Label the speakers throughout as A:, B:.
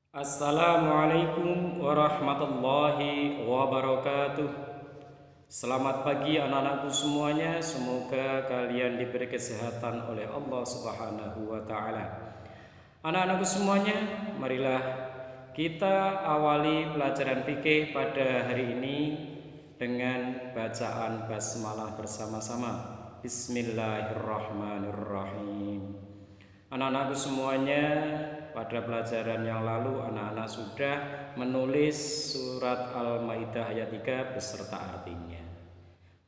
A: Assalamualaikum warahmatullahi wabarakatuh. Selamat pagi anak-anakku semuanya. Semoga kalian diberi kesehatan oleh Allah Subhanahu wa taala. Anak-anakku semuanya, marilah kita awali pelajaran fikih pada hari ini dengan bacaan basmalah bersama-sama. Bismillahirrahmanirrahim. Anak-anakku semuanya, pada pelajaran yang lalu anak-anak sudah menulis surat Al-Maidah ayat 3 beserta artinya.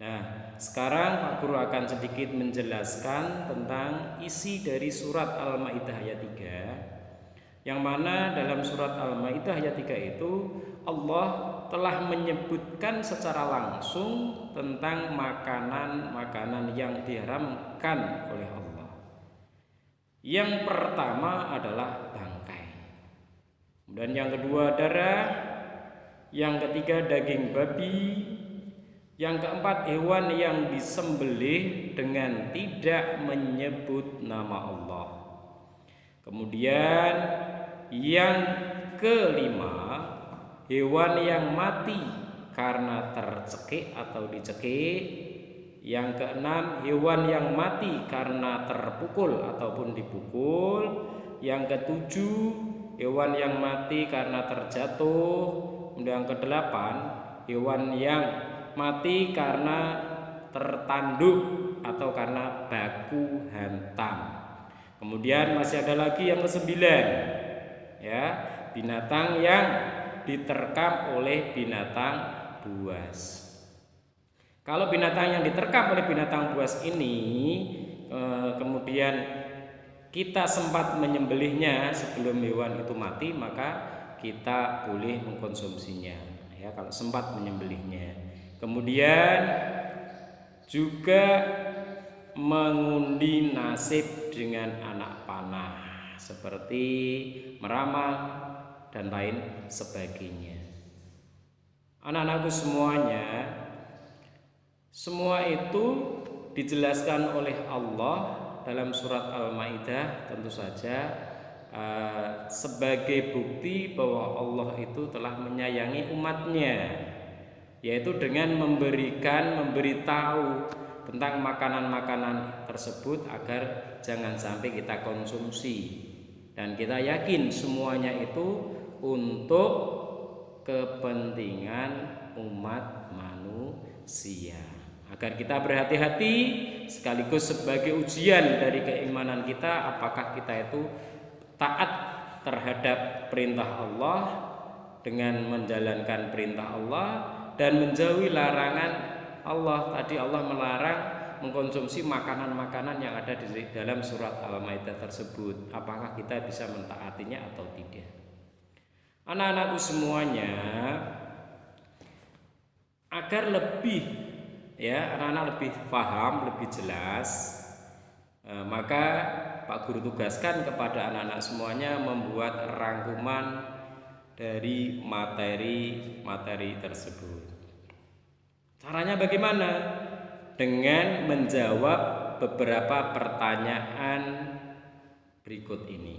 A: Nah, sekarang Pak Guru akan sedikit menjelaskan tentang isi dari surat Al-Maidah ayat 3, yang mana dalam surat Al-Maidah ayat 3 itu Allah telah menyebutkan secara langsung tentang makanan-makanan yang diharamkan oleh Allah. Yang pertama adalah bangkai, kemudian yang kedua darah, yang ketiga daging babi, yang keempat hewan yang disembelih dengan tidak menyebut nama Allah. Kemudian yang kelima, hewan yang mati karena tercekik atau dicekik. Yang keenam, hewan yang mati karena terpukul ataupun dipukul. Yang ketujuh, hewan yang mati karena terjatuh. Yang kedelapan, hewan yang mati karena tertanduk atau karena baku hantam. Kemudian masih ada lagi yang kesembilan, ya, binatang yang diterkam oleh binatang buas. Kalau binatang yang diterkam oleh binatang buas ini kemudian kita sempat menyembelihnya sebelum hewan itu mati, maka kita boleh mengkonsumsinya, ya, kalau sempat menyembelihnya. Kemudian juga mengundi nasib dengan anak panah seperti meramal dan lain sebagainya. Anak-anakku semuanya, semua itu dijelaskan oleh Allah dalam surat Al-Maidah, tentu saja sebagai bukti bahwa Allah itu telah menyayangi umatnya, yaitu dengan memberitahu tentang makanan-makanan tersebut agar jangan sampai kita konsumsi. Dan kita yakin semuanya itu untuk kepentingan umat manusia, agar kita berhati-hati, sekaligus sebagai ujian dari keimanan kita, apakah kita itu taat terhadap perintah Allah dengan menjalankan perintah Allah dan menjauhi larangan Allah. Tadi Allah melarang mengkonsumsi makanan-makanan yang ada di dalam surat Al-Maidah tersebut. Apakah kita bisa mentaatinya atau tidak? Anak-anakku semuanya, agar lebih, ya, anak-anak lebih paham, lebih jelas, maka Pak Guru tugaskan kepada anak-anak semuanya membuat rangkuman dari materi-materi tersebut. Caranya bagaimana? Dengan menjawab beberapa pertanyaan berikut ini,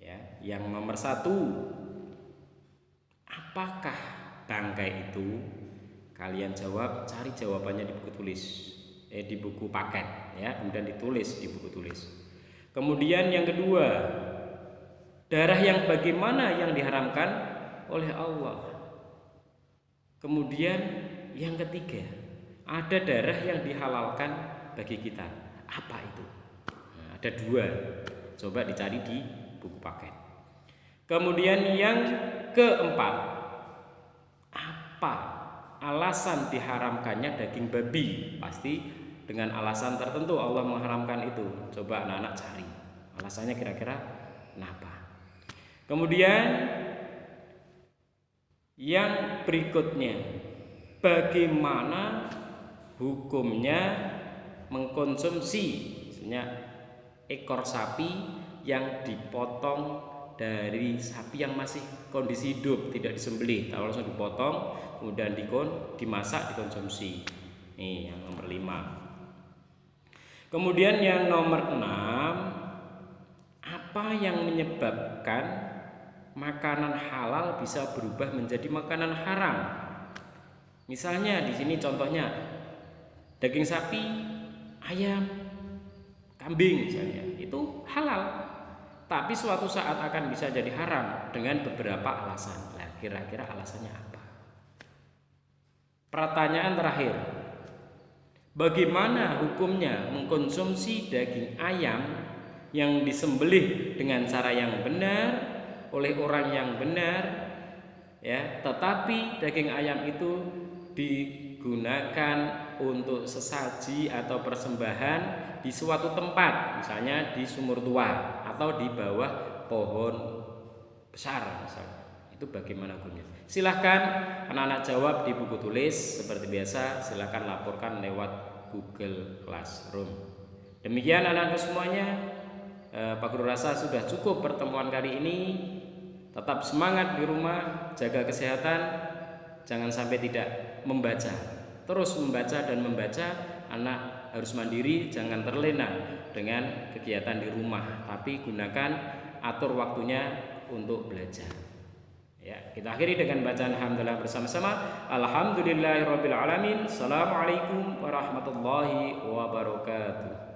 A: ya. Yang nomor 1, apakah bangkai itu? Kalian jawab, cari jawabannya di buku tulis, di buku paket, ya, kemudian ditulis di buku tulis. Kemudian yang kedua, darah yang bagaimana yang diharamkan oleh Allah. Kemudian yang ketiga, ada darah yang dihalalkan bagi kita, apa itu? Nah, ada 2, coba dicari di buku paket. Kemudian yang keempat, apa alasan diharamkannya daging babi? Pasti dengan alasan tertentu Allah mengharamkan itu. Coba anak-anak cari alasannya kira-kira kenapa. Kemudian yang berikutnya, bagaimana hukumnya mengkonsumsi misalnya ekor sapi yang dipotong dari sapi yang masih kondisi hidup, tidak disembelih, tahu langsung dipotong, kemudian dimasak, dikonsumsi. Ini yang nomor 5. Kemudian yang nomor 6, apa yang menyebabkan makanan halal bisa berubah menjadi makanan haram. Misalnya di sini contohnya daging sapi, ayam, kambing misalnya, itu halal. Tapi suatu saat akan bisa jadi haram dengan beberapa alasan. Nah, kira-kira alasannya apa? Pertanyaan terakhir. Bagaimana hukumnya mengkonsumsi daging ayam yang disembelih dengan cara yang benar oleh orang yang benar, ya, tetapi daging ayam itu digunakan untuk sesaji atau persembahan di suatu tempat, misalnya di sumur tua atau di bawah pohon besar misalnya. Itu bagaimana hukumnya? Silahkan anak-anak jawab di buku tulis. Seperti biasa silahkan laporkan lewat Google Classroom. Demikian anak-anak semuanya, Pak Guru rasa sudah cukup pertemuan kali ini. Tetap semangat di rumah, jaga kesehatan, jangan sampai tidak membaca. Terus membaca dan membaca. Anak harus mandiri, jangan terlena dengan kegiatan di rumah, tapi gunakan, atur waktunya untuk belajar. Ya, kita akhiri dengan bacaan alhamdulillah bersama-sama. Alhamdulillahirabbil alamin. Assalamualaikum warahmatullahi wabarakatuh.